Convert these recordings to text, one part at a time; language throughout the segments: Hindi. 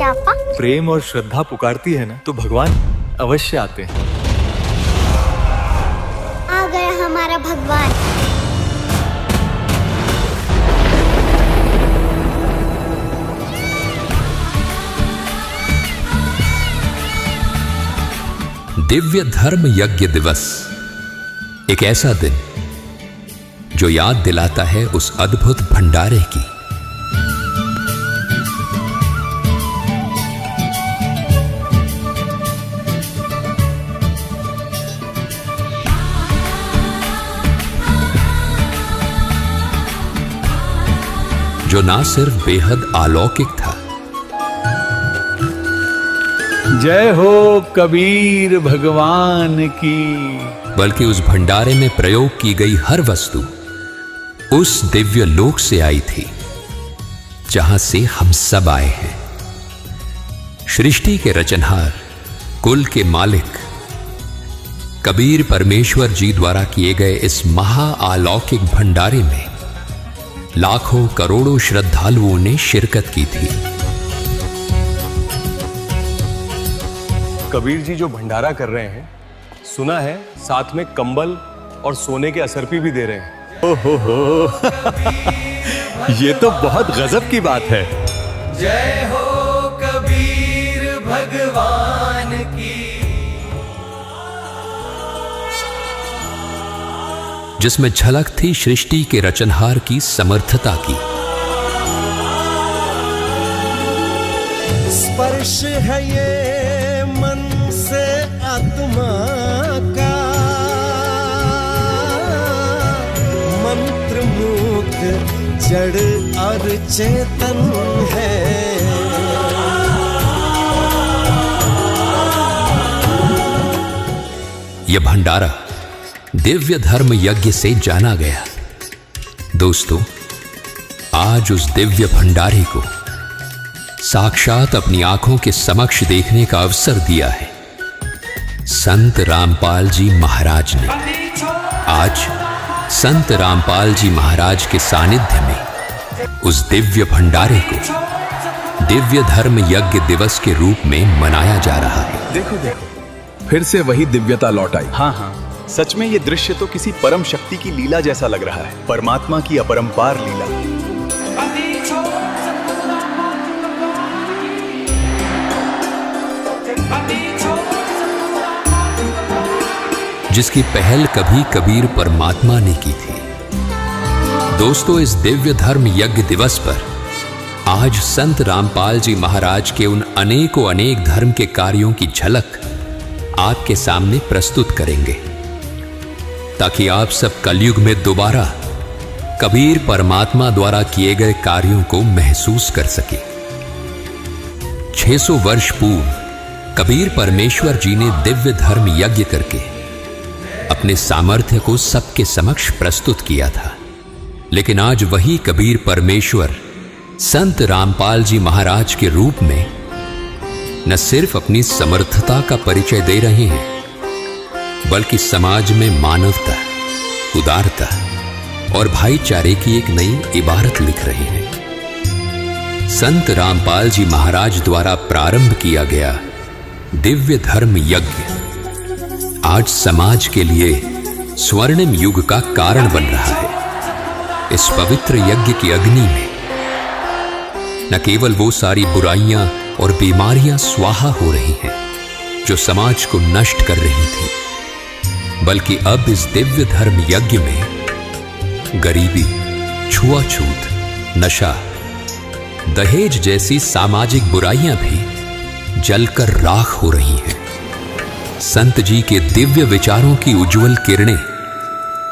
क्या आपा? प्रेम और श्रद्धा पुकारती है ना, तो भगवान अवश्य आते हैं। आ गया हमारा भगवान। दिव्य धर्म यज्ञ दिवस, एक ऐसा दिन जो याद दिलाता है उस अद्भुत भंडारे की। जो ना सिर्फ बेहद अलौकिक था, जय हो कबीर भगवान की, बल्कि उस भंडारे में प्रयोग की गई हर वस्तु उस दिव्य लोक से आई थी जहां से हम सब आए हैं। सृष्टि के रचनहार, कुल के मालिक कबीर परमेश्वर जी द्वारा किए गए इस महाअलौकिक भंडारे में लाखों करोड़ों श्रद्धालुओं ने शिरकत की थी। कबीर जी जो भंडारा कर रहे हैं, सुना है साथ में कंबल और सोने के असरपी भी दे रहे हैं। ओहो ये तो बहुत गजब की बात है। जय हो कबीर भगवान की। जिसमें झलक थी सृष्टि के रचनहार की समर्थता की। स्पर्श है ये मन से आत्मा का, मंत्र मुक्त जड़ और चेतन है। यह भंडारा दिव्य धर्म यज्ञ से जाना गया। दोस्तों, आज उस दिव्य भंडारे को साक्षात अपनी आंखों के समक्ष देखने का अवसर दिया है संत रामपाल जी महाराज ने। आज संत रामपाल जी महाराज के सानिध्य में उस दिव्य भंडारे को दिव्य धर्म यज्ञ दिवस के रूप में मनाया जा रहा है। देखो देखो, फिर से वही दिव्यता लौट आई। हाँ हाँ, सच में ये दृश्य तो किसी परम शक्ति की लीला जैसा लग रहा है। परमात्मा की अपरंपार लीला। जिसकी पहल कभी कबीर परमात्मा ने की थी। दोस्तों, इस दिव्य धर्म यज्ञ दिवस पर आज संत रामपाल जी महाराज के उन अनेकों अनेक धर्म के कार्यों की झलक आपके सामने प्रस्तुत करेंगे, ताकि आप सब कलयुग में दोबारा कबीर परमात्मा द्वारा किए गए कार्यों को महसूस कर सके। 600 वर्ष पूर्व कबीर परमेश्वर जी ने दिव्य धर्म यज्ञ करके अपने सामर्थ्य को सबके समक्ष प्रस्तुत किया था। लेकिन आज वही कबीर परमेश्वर संत रामपाल जी महाराज के रूप में न सिर्फ अपनी समर्थता का परिचय दे रहे हैं, बल्कि समाज में मानवता, उदारता और भाईचारे की एक नई इबारत लिख रहे हैं। संत रामपाल जी महाराज द्वारा प्रारंभ किया गया दिव्य धर्म यज्ञ आज समाज के लिए स्वर्णिम युग का कारण बन रहा है। इस पवित्र यज्ञ की अग्नि में न केवल वो सारी बुराइयां और बीमारियां स्वाहा हो रही हैं जो समाज को नष्ट कर रही थी, बल्कि अब इस दिव्य धर्म यज्ञ में गरीबी, छुआछूत, नशा, दहेज जैसी सामाजिक बुराइयां भी जलकर राख हो रही हैं। संत जी के दिव्य विचारों की उज्जवल किरणें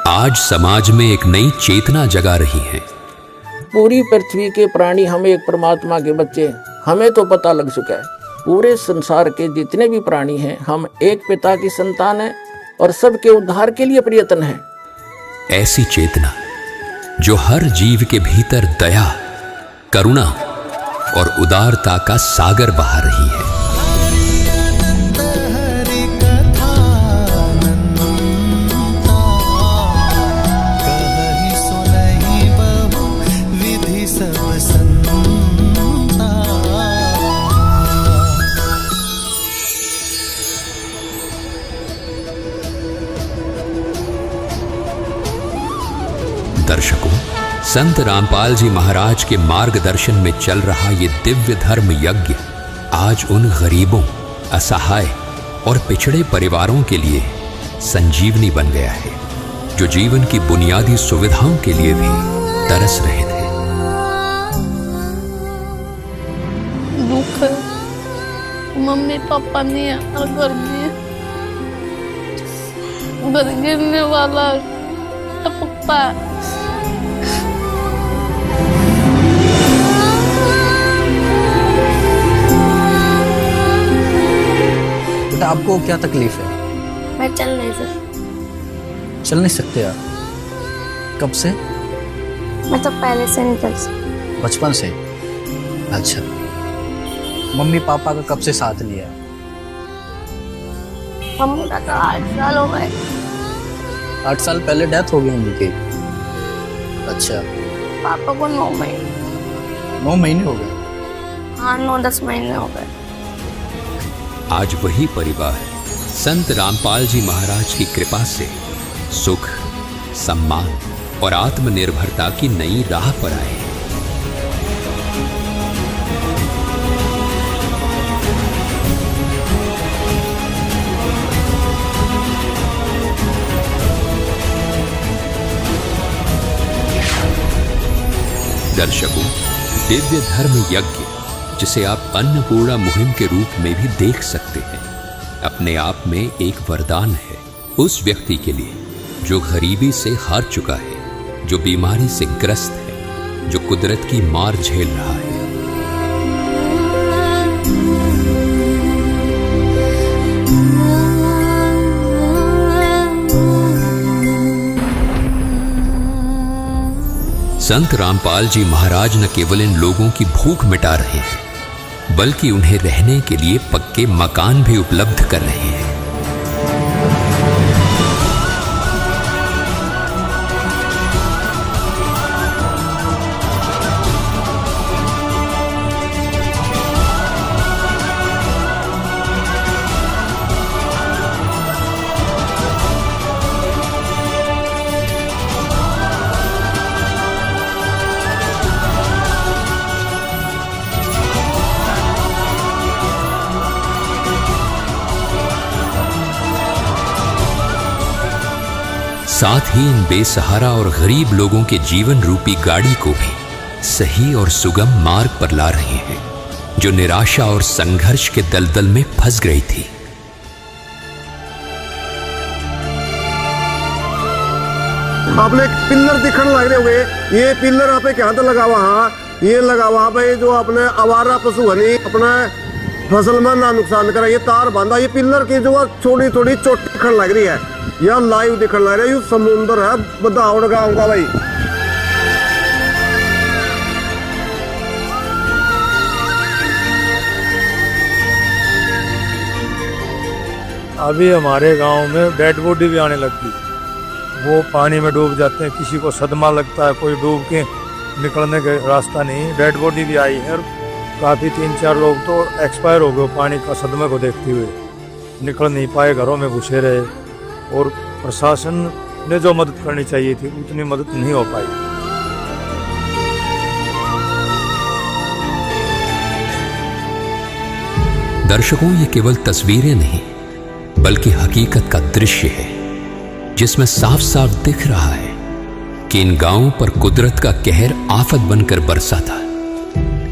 आज समाज में एक नई चेतना जगा रही हैं। पूरी पृथ्वी के प्राणी हम एक परमात्मा के बच्चे, हमें तो पता लग चुका है। पूरे संसार के जितने भी प्राणी हैं, हम एक पिता की संतान हैं और सबके उद्धार के लिए प्रयत्न है। ऐसी चेतना जो हर जीव के भीतर दया, करुणा और उदारता का सागर बहा रही है। दर्शकों, संत रामपाल जी महाराज के मार्गदर्शन में चल रहा ये दिव्य धर्म यज्ञ आज उन गरीबों, असहाय और पिछड़े परिवारों के लिए संजीवनी बन गया है, जो जीवन की बुनियादी सुविधाओं के लिए भी तरस रहे थे। दुख है, मम्मी पापा नहीं है और घर भी है, घर गिरने वाला टपकता है। बेटा आपको क्या तकलीफ है? मैं चल नहीं सकते आप? कब से? मैं तो पहले से नहीं चल सकती। बचपन से? अच्छा। मम्मी पापा का कब से साथ लिया? मम्मी का तो 8 साल हो गए। 8 साल पहले डेथ हो गई उनकी। अच्छा। पापा को 9 महीने। 9 महीने हो गए? हाँ, 9-10 महीने हो गए। आज वही परिवार संत रामपाल जी महाराज की कृपा से सुख, सम्मान और आत्मनिर्भरता की नई राह पर आए। दर्शकों, दिव्य धर्म यज्ञ, जिसे आप अन्नपूर्णा मुहिम के रूप में भी देख सकते हैं, अपने आप में एक वरदान है उस व्यक्ति के लिए जो गरीबी से हार चुका है, जो बीमारी से ग्रस्त है, जो कुदरत की मार झेल रहा है। संत रामपाल जी महाराज न केवल इन लोगों की भूख मिटा रहे हैं, बल्कि उन्हें रहने के लिए पक्के मकान भी उपलब्ध कर रहे हैं। साथ ही इन बेसहारा और गरीब लोगों के जीवन रूपी गाड़ी को भी सही और सुगम मार्ग पर ला रहे हैं, जो निराशा और संघर्ष के दलदल में फंस गई थी। आपने एक पिल्लर दिखने लग रहे होंगे, ये पिल्लर आप क्या तो लगा हुआ, ये लगा हुआ भाई जो अपने आवारा पशु है अपना फसल में ना नुकसान करा, ये तार बांधा, ये पिल्लर की जो छोटी छोटी चोट दिखने लग रही है, यह लाइव दिखने लग रहा है, ये समुद्र है बदावड़ गाँव का भाई। अभी हमारे गांव में डेड बॉडी भी आने लगती, वो पानी में डूब जाते हैं, किसी को सदमा लगता है, कोई डूब के निकलने का रास्ता नहीं, डेड बॉडी भी आई है और काफ़ी 3-4 लोग तो एक्सपायर हो गए पानी का सदमे को देखते हुए, निकल नहीं पाए, घरों में घुसे रहे और प्रशासन ने जो मदद करनी चाहिए थी उतनी मदद नहीं हो पाई। दर्शकों, ये केवल तस्वीरें नहीं बल्कि हकीकत का दृश्य है, जिसमें साफ साफ दिख रहा है कि इन गांवों पर कुदरत का कहर आफत बनकर बरसा था।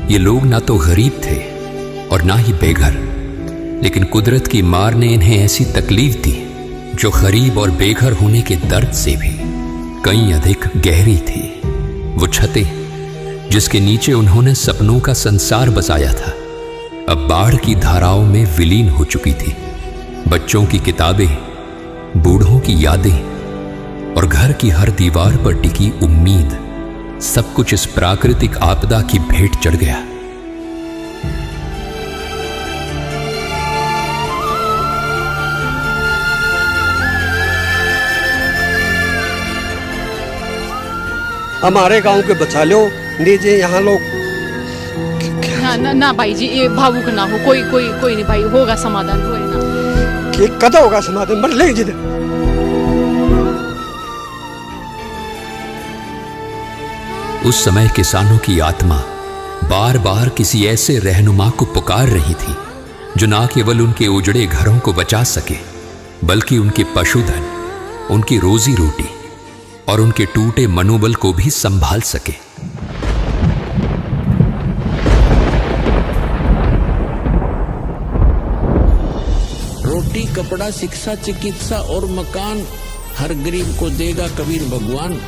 ये लोग ना तो गरीब थे और ना ही बेघर, लेकिन कुदरत की मार ने इन्हें ऐसी तकलीफ दी जो गरीब और बेघर होने के दर्द से भी कहीं अधिक गहरी थी। वो छतें जिसके नीचे उन्होंने सपनों का संसार बसाया था, अब बाढ़ की धाराओं में विलीन हो चुकी थी। बच्चों की किताबें, बूढ़ों की यादें और घर की हर दीवार पर टिकी उम्मीद, सब कुछ इस प्राकृतिक आपदा की भेंट चढ़ गया। हमारे गांव के बचा लो लीजिए, यहाँ लोग ना भाई जी, ये भावुक ना हो, कोई नहीं भाई, होगा समाधान, कोई ना, ठीक कदा होगा समाधान, मर लेंगे। उस समय किसानों की आत्मा बार बार किसी ऐसे रहनुमा को पुकार रही थी जो ना केवल उनके उजड़े घरों को बचा सके, बल्कि उनके पशुधन, उनकी रोजी रोटी और उनके टूटे मनोबल को भी संभाल सके। रोटी, कपड़ा, शिक्षा, चिकित्सा और मकान हर गरीब को देगा कबीर भगवान।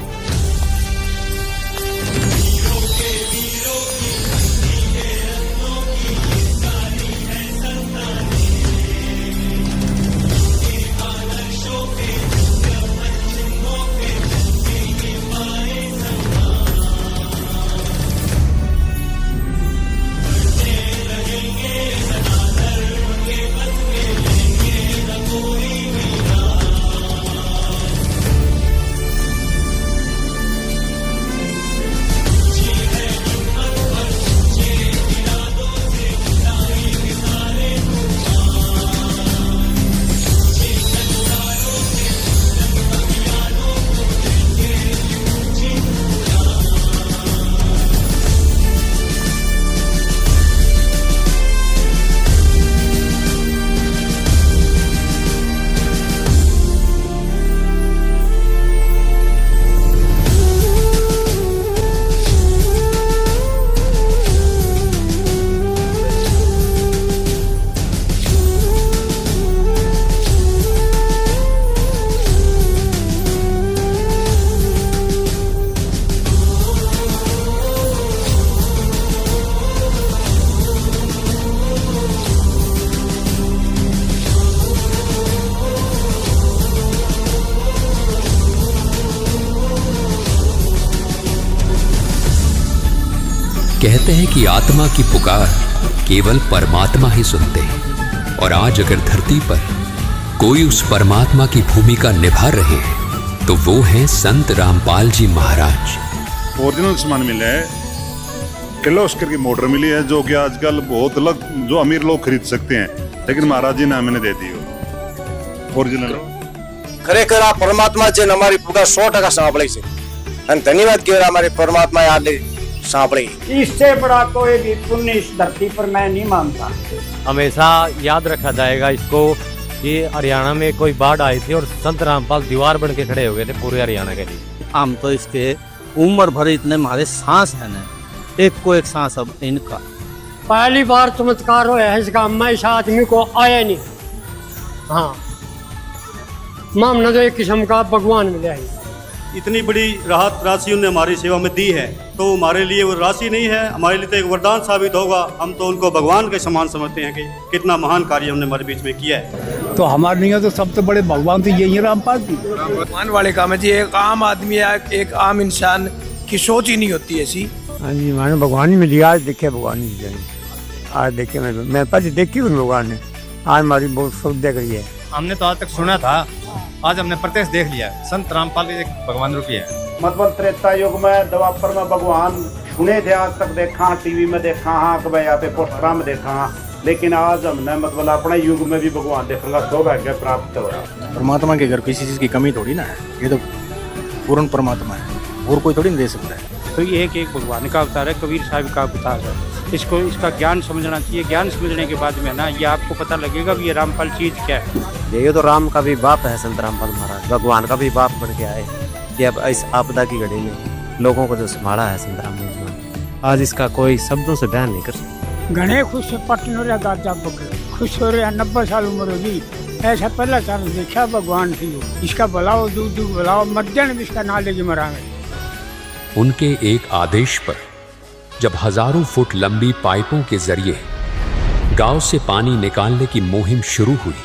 कहते हैं कि आत्मा की पुकार केवल परमात्मा ही सुनते हैं, और आज अगर धरती पर कोई उस परमात्मा की भूमिका निभा रहे हैं तो वो हैं संत रामपाल जी महाराज। ओरिजिनल सामान मिला है, किर्लोस्कर की मोटर मिली है जो कि आजकल बहुत जो अमीर लोग खरीद सकते हैं, लेकिन महाराज जी ने हमें दे दी ओरिजिनल। खरेखर आ परमात्मा છે ને અમારી પુકાર 100% સાંભળે છે અને ધન્યવાદ કહેવાય અમારી પરમાત્માએ આ સાંભળી। इससे बड़ा कोई भी पुण्य इस धरती पर मैं नहीं मानता। हमेशा याद रखा जाएगा इसको कि हरियाणा में कोई बाढ़ आई थी और संत रामपाल दीवार बन के खड़े हो गए थे पूरे हरियाणा के लिए। हम तो इसके उम्र भर इतने हमारे सांस है ना, एक को एक सांस अब इनका। पहली बार चमत्कार हुआ है इस गाँव में, इस आदमी को आया नहीं। हाँ, मामला तो एक किस्म का भगवान मिला है। इतनी बड़ी राहत राशि उन्होंने हमारी सेवा में दी है, तो हमारे लिए वो राशि नहीं है, हमारे लिए तो एक वरदान साबित होगा। हम तो उनको भगवान के समान समझते हैं कि कितना महान कार्य हमने हमारे बीच में किया है। तो हमारे लिए तो सबसे बड़े भगवान तो यही है रामपाल जी। भगवान वाले काम है जी, एक आम आदमी या एक आम इंसान की सोच ही नहीं होती ऐसी। हाँ जी, मैंने भगवान ही मिली, आज देखे भगवान ही, आज देखे मैं पास देखी भगवान ने, आज हमारी बहुत सुविधा करी है। हमने तो आज तक सुना था, आज हमने प्रत्यक्ष देख लिया। संत रामपाल एक भगवान रूपी है। मतलब त्रेता युग में, द्वापर में भगवान सुने थे, आज तक देखा, टीवी में देखा, हाँ कि भाई यहाँ पे पोस्टर में देखा, लेकिन आज हमने मतलब अपने युग में भी भगवान देखने का सौभाग्य प्राप्त हो रहा। परमात्मा के घर किसी चीज की कमी थोड़ी ना है, ये तो पूर्ण परमात्मा है, और कोई थोड़ी नहीं दे सकता है। तो ये एक भगवान का अवतार है, कबीर साहब का अवतार है। इसको इसका ज्ञान समझना चाहिए। ज्ञान समझने के बाद में ना ये आपको पता लगेगा कि ये रामपाल चीज क्या है। ये तो राम का भी बाप है संत रामपाल महाराज, भगवान का भी बाप बन के आए कि अब इस आपदा की घड़ी में लोगों को जो संभाला है संत रामपाल, आज इसका कोई शब्दों से बयान नहीं कर सकता। घने खुश पटन हो रहा गाजा पकड़ खुश हो रहा, 90 साल उम्र होगी, ऐसा पहला साल देखा भगवान थी। इसका बुलाओ, दूध दूध बुलाओ, मर्जन भी इसका ना लेके मरावे। उनके एक आदेश पर जब हजारों फुट लंबी पाइपों के जरिए गांव से पानी निकालने की मुहिम शुरू हुई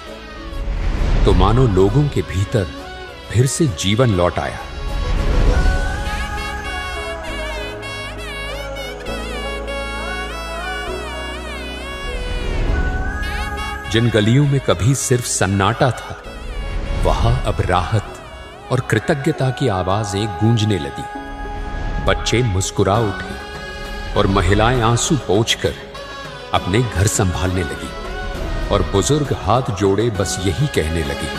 तो मानो लोगों के भीतर फिर से जीवन लौट आया। जिन गलियों में कभी सिर्फ सन्नाटा था, वहां अब राहत और कृतज्ञता की आवाजें गूंजने लगी। बच्चे मुस्कुरा उठे और महिलाएं आंसू पोंछकर अपने घर संभालने लगी, और बुजुर्ग हाथ जोड़े बस यही कहने लगे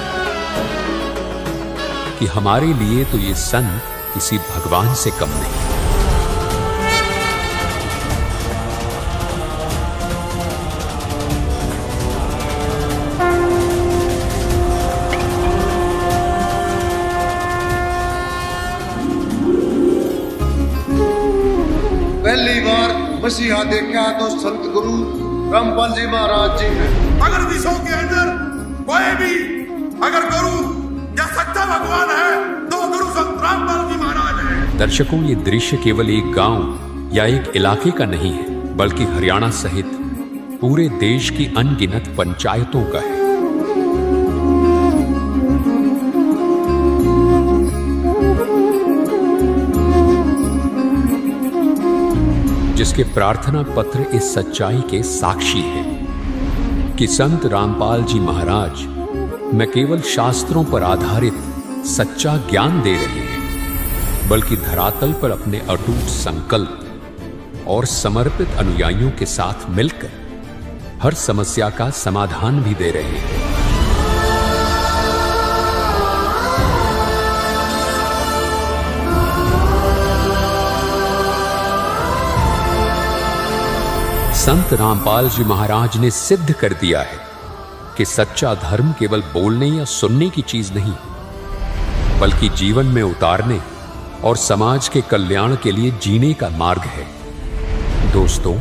कि हमारे लिए तो ये संत किसी भगवान से कम नहीं। मसीहा देखा तो संत गुरु रामपाल जी महाराज जी हैं। अगर विश्व के अंदर कोई भी अगर गुरु या सच्चा भगवान है तो गुरु संत रामपाल जी महाराज हैं। दर्शकों, ये दृश्य केवल एक गांव या एक इलाके का नहीं है, बल्कि हरियाणा सहित पूरे देश की अनगिनत पंचायतों का है। जिसके प्रार्थना पत्र इस सच्चाई के साक्षी हैं कि संत रामपाल जी महाराज न केवल शास्त्रों पर आधारित सच्चा ज्ञान दे रहे हैं, बल्कि धरातल पर अपने अटूट संकल्प और समर्पित अनुयायियों के साथ मिलकर हर समस्या का समाधान भी दे रहे हैं। संत रामपाल जी महाराज ने सिद्ध कर दिया है कि सच्चा धर्म केवल बोलने या सुनने की चीज नहीं, बल्कि जीवन में उतारने और समाज के कल्याण के लिए जीने का मार्ग है। दोस्तों,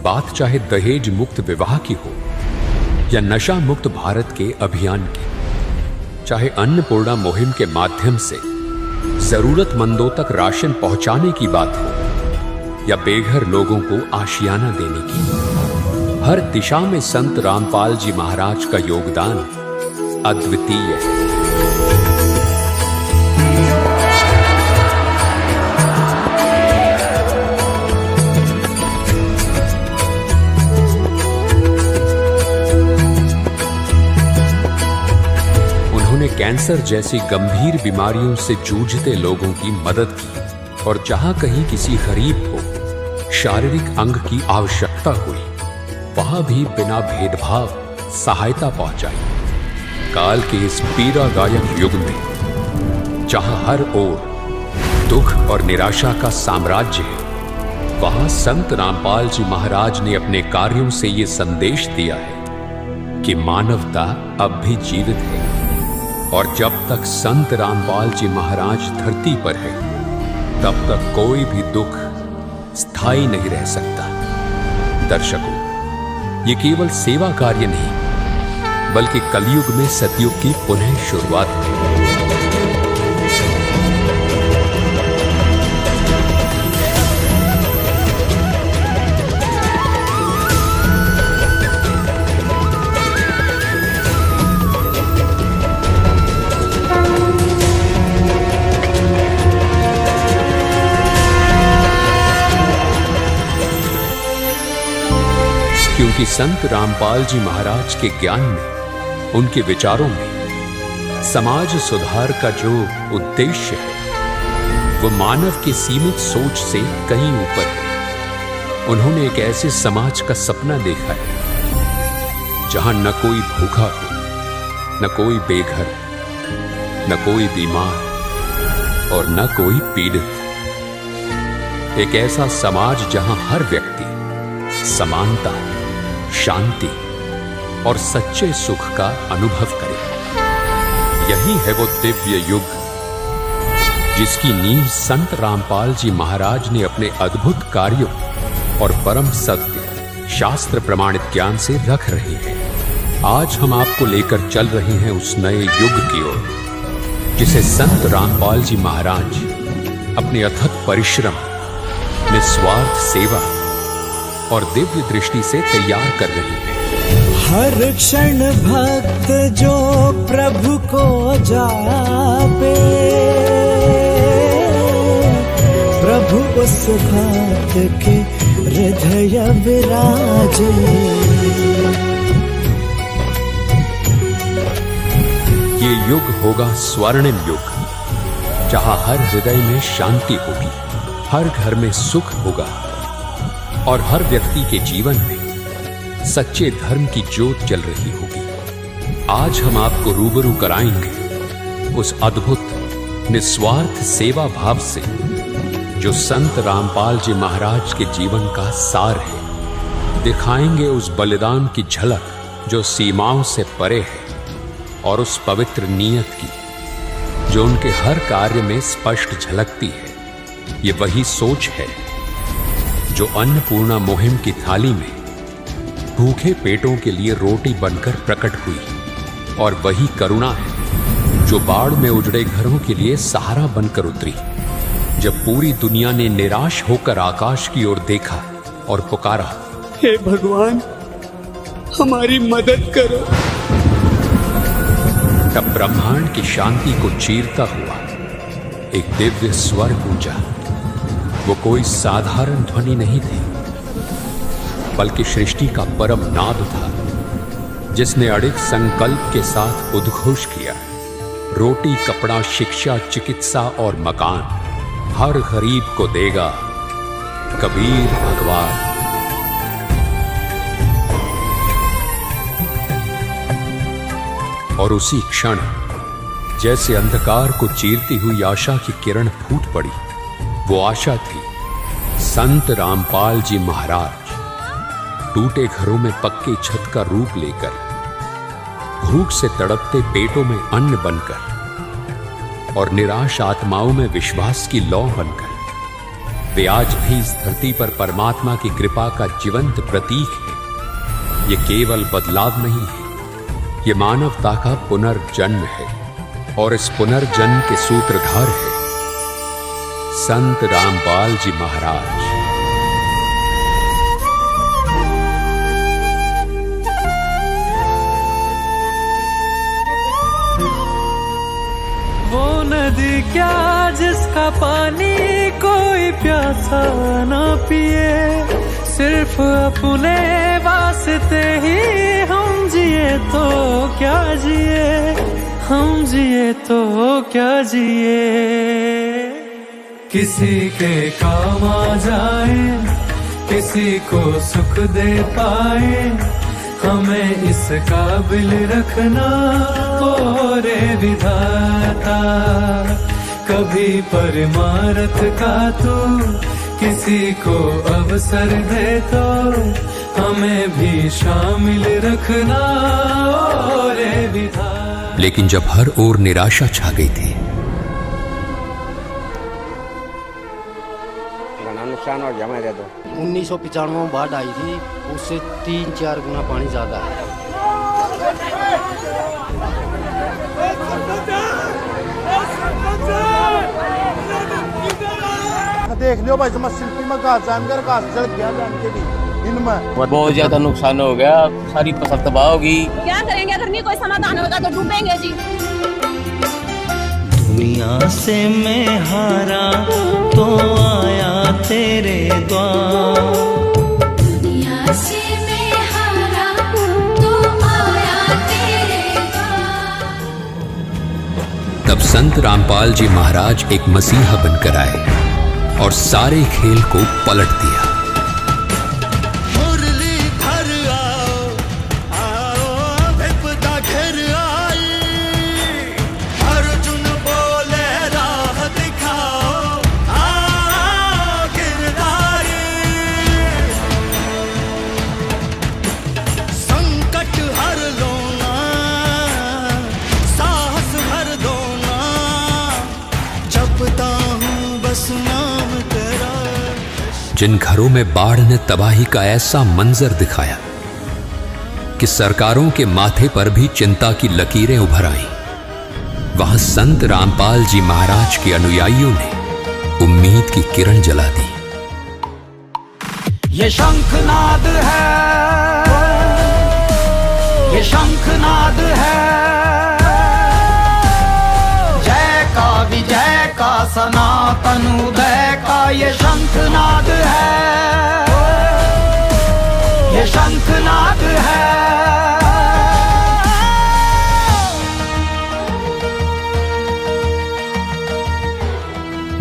बात चाहे दहेज मुक्त विवाह की हो या नशा मुक्त भारत के अभियान की, चाहे अन्नपूर्णा मुहिम के माध्यम से जरूरतमंदों तक राशन पहुंचाने की बात हो या बेघर लोगों को आशियाना देने की, हर दिशा में संत रामपाल जी महाराज का योगदान अद्वितीय है। उन्होंने कैंसर जैसी गंभीर बीमारियों से जूझते लोगों की मदद की और जहां कहीं किसी गरीब को शारीरिक अंग की आवश्यकता हुई, वहां भी बिना भेदभाव सहायता पहुंचाई। काल के इस पीड़ादायक युग में जहां हर ओर दुख और निराशा का साम्राज्य है, वहां संत रामपाल जी महाराज ने अपने कार्यों से ये संदेश दिया है कि मानवता अब भी जीवित है और जब तक संत रामपाल जी महाराज धरती पर है, तब तक कोई भी दुख स्थायी नहीं रह सकता। दर्शकों, ये केवल सेवा कार्य नहीं, बल्कि कलयुग में सतयुग की पुनः शुरुआत है। क्योंकि संत रामपाल जी महाराज के ज्ञान में, उनके विचारों में समाज सुधार का जो उद्देश्य है, वो मानव की सीमित सोच से कहीं ऊपर है। उन्होंने एक ऐसे समाज का सपना देखा है जहां न कोई भूखा हो, न कोई बेघर, न कोई बीमार और न कोई पीड़ित। एक ऐसा समाज जहां हर व्यक्ति समानता, शांति और सच्चे सुख का अनुभव करे। यही है वो दिव्य युग जिसकी नींव संत रामपाल जी महाराज ने अपने अद्भुत कार्यों और परम सत्य शास्त्र प्रमाणित ज्ञान से रख रहे हैं। आज हम आपको लेकर चल रहे हैं उस नए युग की ओर जिसे संत रामपाल जी महाराज अपने अथक परिश्रम, निस्वार्थ सेवा और दिव्य दृष्टि से तैयार कर रही है। हर क्षण भक्त जो प्रभु को जापे, प्रभु उस भक्त के हृदय विराजे। ये युग होगा स्वर्णिम युग, जहां हर हृदय में शांति होगी, हर घर में सुख होगा और हर व्यक्ति के जीवन में सच्चे धर्म की ज्योत जल रही होगी। आज हम आपको रूबरू कराएंगे उस अद्भुत निस्वार्थ सेवा भाव से जो संत रामपाल जी महाराज के जीवन का सार है। दिखाएंगे उस बलिदान की झलक जो सीमाओं से परे है और उस पवित्र नीयत की जो उनके हर कार्य में स्पष्ट झलकती है। ये वही सोच है जो अन्नपूर्णा मुहिम की थाली में भूखे पेटों के लिए रोटी बनकर प्रकट हुई, और वही करुणा है जो बाढ़ में उजड़े घरों के लिए सहारा बनकर उतरी, जब पूरी दुनिया ने निराश होकर आकाश की ओर देखा और पुकारा, हे भगवान हमारी मदद करो। तब ब्रह्मांड की शांति को चीरता हुआ एक दिव्य स्वर गूंजा। वो कोई साधारण ध्वनि नहीं थी, बल्कि सृष्टि का परम नाद था, जिसने अड़िग संकल्प के साथ उद्घोष किया, रोटी, कपड़ा, शिक्षा, चिकित्सा और मकान हर गरीब को देगा कबीर भगवान। और उसी क्षण जैसे अंधकार को चीरती हुई आशा की किरण फूट पड़ी। वो आशा थी संत रामपाल जी महाराज, टूटे घरों में पक्की छत का रूप लेकर, भूख से तड़पते पेटों में अन्न बनकर और निराश आत्माओं में विश्वास की लौ बनकर वे आज भी इस धरती पर परमात्मा की कृपा का जीवंत प्रतीक है। ये केवल बदलाव नहीं है, ये मानवता का पुनर्जन्म है, और इस पुनर्जन्म के सूत्रधार है संत रामपाल जी महाराज। वो नदी क्या जिसका पानी कोई प्यासा ना पिए, सिर्फ अपने वास्ते ही हम जिए तो क्या जिए, हम जिए तो क्या जिए। किसी के काम आ जाए, किसी को सुख दे पाए, हमें इस काबिल रखना ओ रे विधाता। कभी परमारथ का तू किसी को अवसर दे तो हमें भी शामिल रखना ओ रे विधाता। लेकिन जब हर ओर निराशा छा गई थी, नुकसान हो गया मेरे तो। 1995 में बाढ़ आई थी, उससे 3-4 गुना पानी ज्यादा है। देख लियो भाई, समझ शिल्पी में घास जानकर घास चढ़ गया जान के भी इनमें बहुत ज्यादा नुकसान हो गया, सारी फसल तबाह होगी। क्या करेंगे अगर नहीं कोई समाधान होगा तो डूबेंगे जी। दुनिया से मैं हारा तो आया तेरे द्वार, दुनिया से मैं हारा तो आया तेरे द्वार। तब संत रामपाल जी महाराज एक मसीहा बनकर आए और सारे खेल को पलट दिया। जिन घरों में बाढ़ ने तबाही का ऐसा मंजर दिखाया कि सरकारों के माथे पर भी चिंता की लकीरें उभर आईं, वहां संत रामपाल जी महाराज के अनुयायियों ने उम्मीद की किरण जला दी। ये शंखनाद है, ये शंखनाद है, जय का विजय का सनातन उदय का ये शंखनाद है, ये शंखनाद है।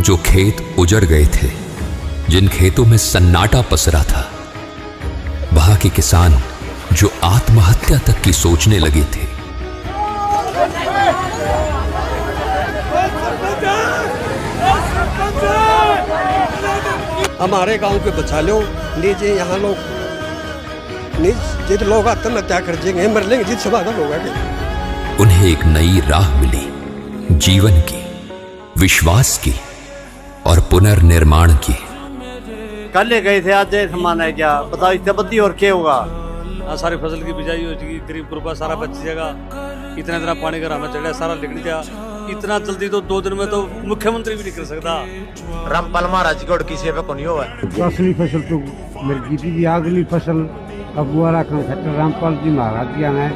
जो खेत उजड़ गए थे, जिन खेतों में सन्नाटा पसरा था, वहां के किसान जो आत्महत्या तक की सोचने लगे थे, हमारे गांव के बचा लो, नीचे यहाँ लोग जित लोग आत्महत्या कर देंगे, मर लेंगे, जित समाधान होगा। उन्हें एक नई राह मिली, जीवन की, विश्वास की और पुनर्निर्माण की। कल ले गए थे, आज सामान है क्या बताओ, इससे बद्दी और क्या होगा। सारी फसल की बिजाई हो जाएगी, गरीब गुरबा सारा बच जाएगा। इतना पानी का रामा चढ़ा सारा निकल गया। इतना जल्दी तो 2 दिन में तो मुख्यमंत्री भी नहीं कर सकता। रामपाल महाराज की किसी पे कोनी हुआ असली फसल तो मिर्गी की अगली फसल अगुआरा खट्टर रामपाल जी महाराज की आना है।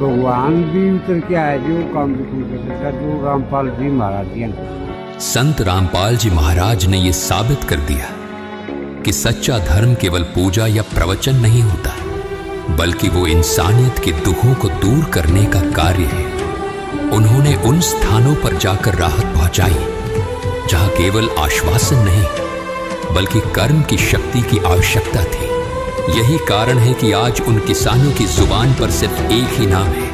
भगवान भी उतर के आए जो काम भी कोई कर सकता जो रामपाल जी महाराज जी। संत रामपाल जी महाराज ने ये साबित कर दिया कि सच्चा धर्म केवल पूजा या प्रवचन नहीं होता, बल्कि वो इंसानियत के दुखों को दूर करने का कार्य है। उन्होंने उन स्थानों पर जाकर राहत पहुंचाई जहां केवल आश्वासन नहीं बल्कि कर्म की शक्ति की आवश्यकता थी। यही कारण है कि आज उन किसानों की जुबान पर सिर्फ एक ही नाम है।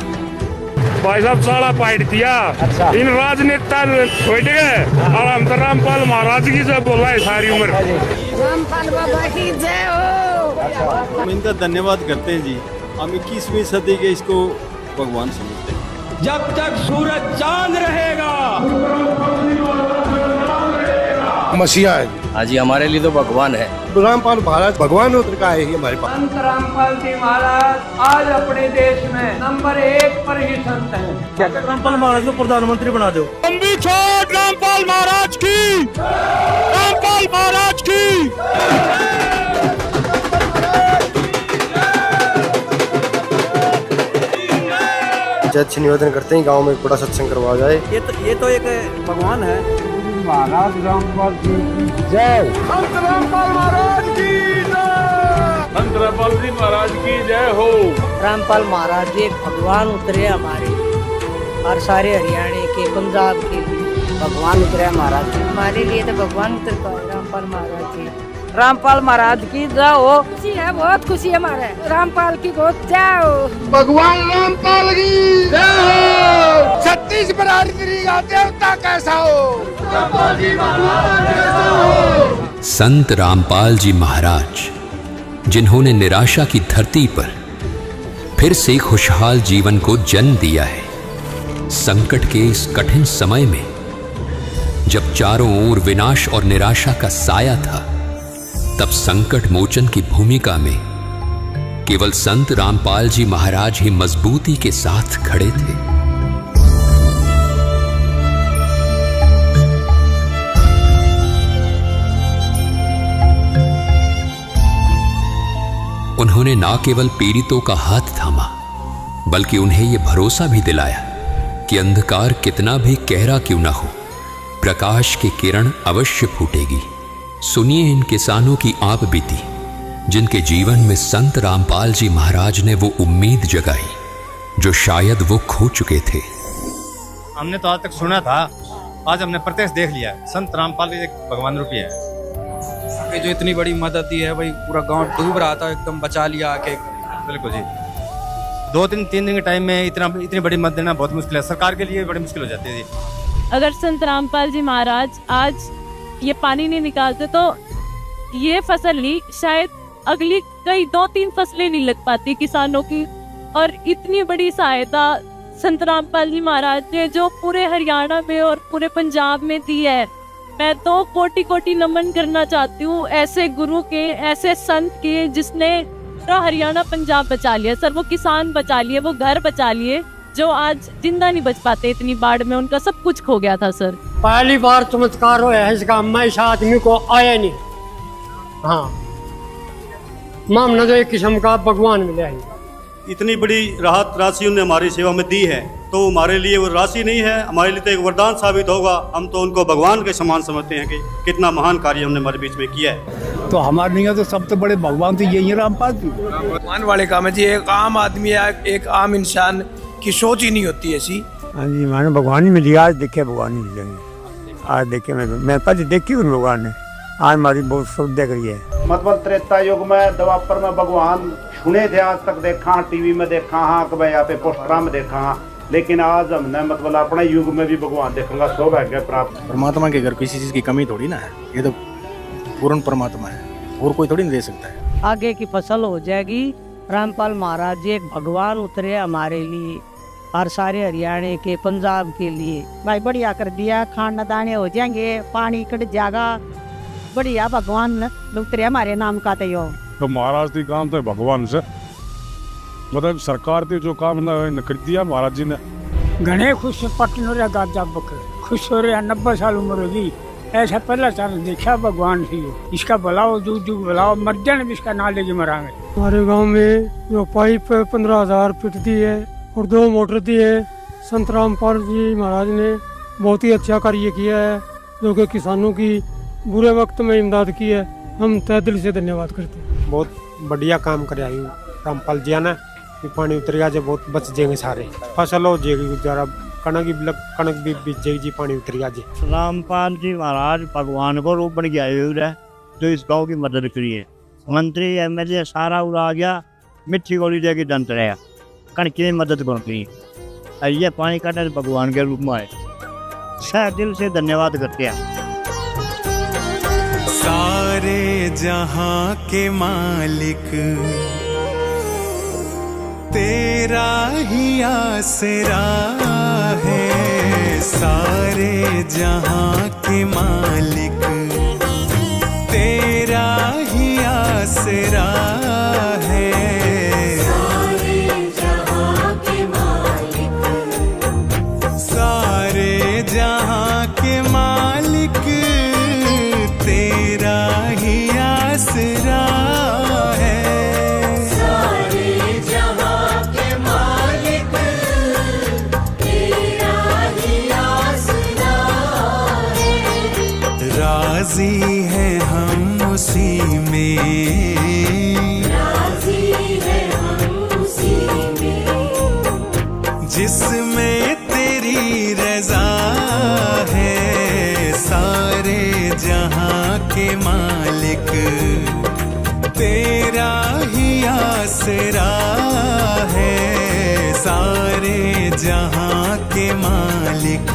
भाई साहब साला पाइट दिया। अच्छा। इन राजनेता बैठ गए और हम तो रामपाल महाराज की जब बोला है सारी उम्र। रामपाल बाबा की जय हो। हम इनका धन्यवाद करते हैं जी। हम 21वीं सदी के इसको भगवान समझते हैं। जब तक सूरज चांद रहेगा मसीहा है। हाँ जी, हमारे लिए तो भगवान है। रामपाल महाराज भगवान उतर का है हमारे पास। संत रामपाल जी महाराज आज अपने देश में नंबर 1 पर ही संत हैं। रामपाल महाराज को प्रधानमंत्री बना दो। लंबी छोड़ रामपाल महाराज की, रामपाल महाराज की। अच्छी निवेदन करते हैं गांव में एक बड़ा सत्संग करवाया जाए। ये तो एक भगवान है। महाराज रामपाल जी की जय। संत रामपाल महाराज की जय। संत रामपाल जी महाराज की जय हो। रामपाल महाराज जी एक भगवान उतरे हमारे और सारे हरियाणा के पंजाब के लिए भगवान उतरे महाराज। हमारे लिए तो भगवान उतर पाए रामपाल महाराज जी। रामपाल महाराज की जय हो। खुशी है, बहुत खुशी है हमारे रामपाल की बहुत जय हो। भगवान रामपाल की जय हो। छत्तीस बरादरी का देवता कैसा हो, रामपाल जी महाराज कैसा हो। संत रामपाल जी महाराज, जिन्होंने निराशा की धरती पर फिर से खुशहाल जीवन को जन्म दिया है। संकट के इस कठिन समय में जब चारों ओर विनाश और निराशा का साया था, तब संकट मोचन की भूमिका में केवल संत रामपाल जी महाराज ही मजबूती के साथ खड़े थे। उन्होंने ना केवल पीड़ितों का हाथ थामा, बल्कि उन्हें यह भरोसा भी दिलाया कि अंधकार कितना भी गहरा क्यों ना हो, प्रकाश की किरण अवश्य फूटेगी। सुनिए इन किसानों की आप बीती, जिनके जीवन में संत रामपाल जी महाराज ने वो उम्मीद जगाई जो शायद वो खो चुके थे। हमने तो आज तक सुना था, आज हमने प्रत्यक्ष देख लिया। संत रामपाल जी एक भगवान रूपी है। जो इतनी बड़ी मदद दी है भाई, पूरा गांव डूब रहा था, एकदम बचा लिया आके। बिल्कुल जी। 2-3 दिन के टाइम में इतनी बड़ी मदद देना बहुत मुश्किल है, सरकार के लिए बड़ी मुश्किल हो जाती है जी। अगर संत रामपाल जी महाराज आज ये पानी नहीं निकालते तो ये फसल नहीं, शायद अगली कई 2-3 फसलें नहीं लग पाती किसानों की। और इतनी बड़ी सहायता संत रामपाल जी महाराज ने जो पूरे हरियाणा में और पूरे पंजाब में दी है, मैं तो कोटि-कोटि नमन करना चाहती हूँ ऐसे गुरु के, ऐसे संत के, जिसने पूरा हरियाणा पंजाब बचा लिया सर। वो किसान बचा लिए, वो घर बचा लिए जो आज जिंदा नहीं बच पाते। इतनी बाढ़ में उनका सब कुछ खो गया था सर। पहली बार चमत्कार हुआ है इसका, मैं इस आदमी को आया नहीं। हाँ, मामला तो एक किस्म का भगवान मिला है। इतनी बड़ी राहत राशि उन्होंने हमारी सेवा में दी है, तो हमारे लिए वो राशि नहीं है, हमारे लिए तो एक वरदान साबित होगा। हम तो उनको भगवान के समान समझते हैं कि कितना महान कार्य उन्होंने हमारे बीच में किया है। तो हमारे लिए तो सबसे बड़े भगवान तो यही है रामपाल जी। भगवान वाले काम है जी। एक आम आदमी है, एक आम इंसान की सोच ही नहीं होती ऐसी। हाँ जी, मैंने भगवान ही मिली। आज देखे भगवान ही मिलेंगे। आज देखे मैं पहले देखी उन भगवान ने, आज हमारी बहुत श्रद्धा करी है। मतलब त्रेता युग में, द्वापर में भगवान सुने थे, आज तक देखा, टीवी में देखा, हाँ कभी यहाँ पे पोस्टरा में देखा, लेकिन आज हमने मतलब अपने युग में भी भगवान देखूंगा सौभाग्य प्राप्त। परमात्मा के घर किसी चीज की कमी थोड़ी ना है, ये तो पूर्ण परमात्मा है, और कोई थोड़ी नहीं दे सकता है। आगे की फसल हो जाएगी। रामपाल महाराज जी एक भगवान उतरे हमारे लिए और सारे हरियाणा के, पंजाब के लिए। भाई बढ़िया कर दिया, खाना दाने हो जाएंगे, पानी कट जाएगा, बढ़िया भगवान उतरे हमारे नाम का तो महाराज जी काम तो भगवान से मतलब सरकार ने जो काम कर दिया महाराज जी ने घने खुश पटन हो रहा गाजा बक खुश हो रहा 90 साल उम्र होगी ऐसा पहला चांस देखा भगवान से इसका बुलाओ जुग जुग बुलाओ मर जाने भी इसका ना लेके मरांगे। हमारे गांव में जो पाइप 15,000 फीट दी है और 2 मोटर दी है। संत रामपाल जी महाराज ने बहुत ही अच्छा कार्य किया है जो कि किसानों की बुरे वक्त में इमदाद की है। हम तहे दिल से धन्यवाद करते हैं। बहुत बढ़िया काम कर रामपाल जी ने पानी उतरेगा जो बहुत बच जाएंगे सारे फसल हो जाएगी जरा कणक भी बीत जाएगी जी पानी उतरेगा जी। रामपाल जी महाराज भगवान को रूप बन गया है जो इस गाँव की मदद करी है। मंत्री MLA सारा उड़ा गया मिट्टी गोली दे के दंत रहा कणक की मदद कर रही है। ये पानी काटने भगवान के रूप में आए शायद दिल से धन्यवाद करते हैं। सारे जहां के मालिक तेरा ही आसरा है। सारे जहां के मालिक तेरा ही आसरा है। सारे जहां के मालिक सारे जहां के मालिक तेरा ही आसरा है। सारे जहां के मालिक तेरा ही आसरा है। राजी है हम उसी में राजी है हम उसी में जिसमें तेरी रजा है। सारे जहां के मालिक तेरा ही आसरा है। सारे जहां के मालिक।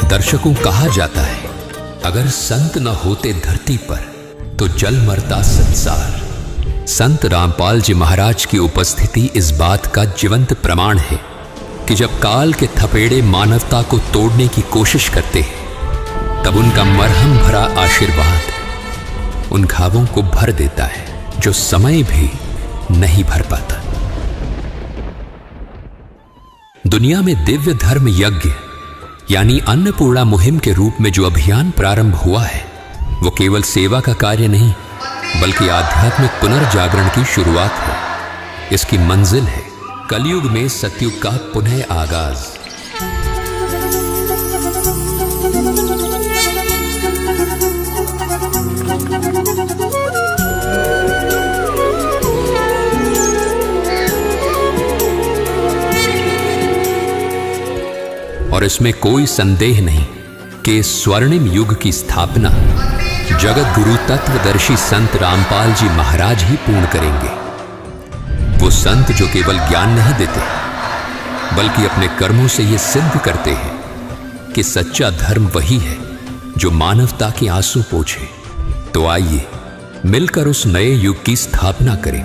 दर्शकों, कहा जाता है अगर संत न होते धरती पर तो जल मरता संसार। संत रामपाल जी महाराज की उपस्थिति इस बात का जीवंत प्रमाण है कि जब काल के थपेड़े मानवता को तोड़ने की कोशिश करते हैं तब उनका मरहम भरा आशीर्वाद उन घावों को भर देता है जो समय भी नहीं भर पाता। दुनिया में दिव्य धर्म यज्ञ यानी अन्नपूर्णा मुहिम के रूप में जो अभियान प्रारंभ हुआ है वो केवल सेवा का कार्य नहीं बल्कि आध्यात्मिक पुनर्जागरण की शुरुआत है। इसकी मंजिल है कलयुग में सतयुग का पुनः आगाज। और इसमें कोई संदेह नहीं कि स्वर्णिम युग की स्थापना जगत गुरु तत्वदर्शी संत रामपाल जी महाराज ही पूर्ण करेंगे। वो संत जो केवल ज्ञान नहीं देते बल्कि अपने कर्मों से ये सिद्ध करते हैं कि सच्चा धर्म वही है जो मानवता के आंसू पोंछे। तो आइए मिलकर उस नए युग की स्थापना करें।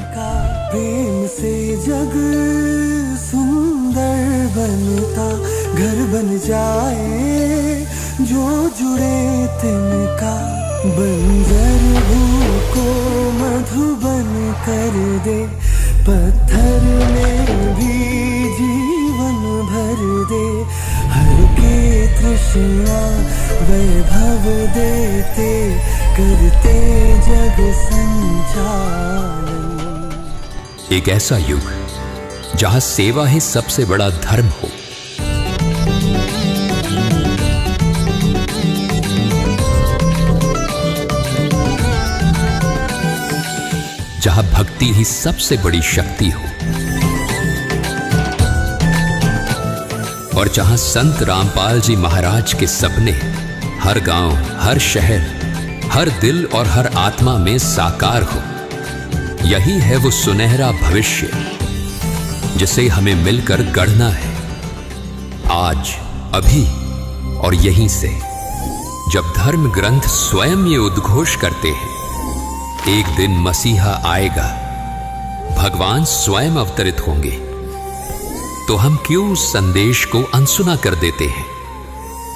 प्रेम से जग सुंदर बनता घर बन जाए जो जुड़े तिनका। बंजर भू को मधुबन कर दे पत्थर में भी जीवन भर दे। हर के तृष्णा वैभव देते करते जग संचालन। एक ऐसा युग जहां सेवा ही सबसे बड़ा धर्म हो। जहां भक्ति ही सबसे बड़ी शक्ति हो और जहां संत रामपाल जी महाराज के सपने हर गांव, हर शहर, हर दिल और हर आत्मा में साकार हो। यही है वो सुनहरा भविष्य जिसे हमें मिलकर गढ़ना है आज, अभी और यहीं से। जब धर्म ग्रंथ स्वयं ये उद्घोष करते हैं एक दिन मसीहा आएगा, भगवान स्वयं अवतरित होंगे, तो हम क्यों उस संदेश को अनसुना कर देते हैं?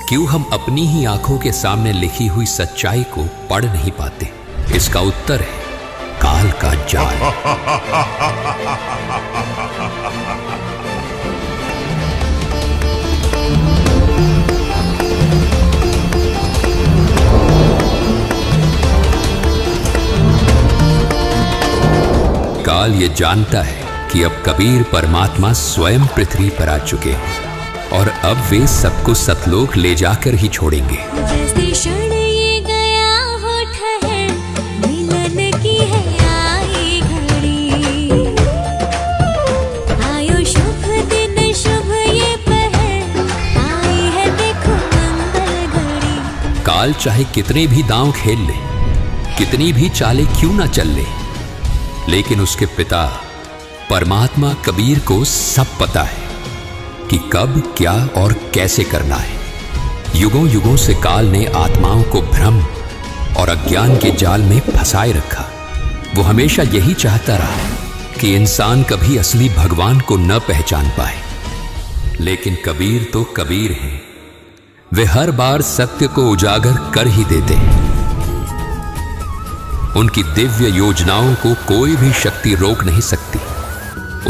क्यों हम अपनी ही आंखों के सामने लिखी हुई सच्चाई को पढ़ नहीं पाते? इसका उत्तर है काल का जाल। काल ये जानता है कि अब कबीर परमात्मा स्वयं पृथ्वी पर आ चुके हैं और अब वे सबको सतलोक ले जाकर ही छोड़ेंगे। जैसे क्षण ये गया हो ठहर, मिलन की है आई घड़ी, आयो शुभ दिन शुभ ये पहर, आई है देखो मंगल घड़ी। काल चाहे कितने भी दांव खेल ले, कितनी भी चालें क्यों ना चल ले, लेकिन उसके पिता परमात्मा कबीर को सब पता है कि कब क्या और कैसे करना है। युगों युगों से काल ने आत्माओं को भ्रम और अज्ञान के जाल में फंसाए रखा। वो हमेशा यही चाहता रहा कि इंसान कभी असली भगवान को न पहचान पाए, लेकिन कबीर तो कबीर हैं। वे हर बार सत्य को उजागर कर ही देते हैं। उनकी दिव्य योजनाओं को कोई भी शक्ति रोक नहीं सकती।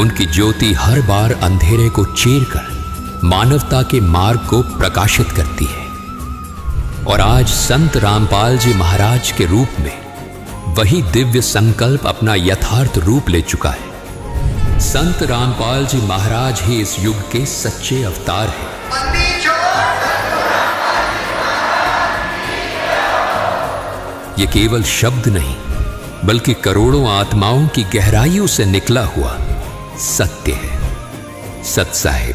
उनकी ज्योति हर बार अंधेरे को चीरकर मानवता के मार्ग को प्रकाशित करती है। और आज संत रामपाल जी महाराज के रूप में वही दिव्य संकल्प अपना यथार्थ रूप ले चुका है। संत रामपाल जी महाराज ही इस युग के सच्चे अवतार हैं। ये केवल शब्द नहीं, बल्कि करोड़ों आत्माओं की गहराइयों से निकला हुआ सत्य है। सत साहिब।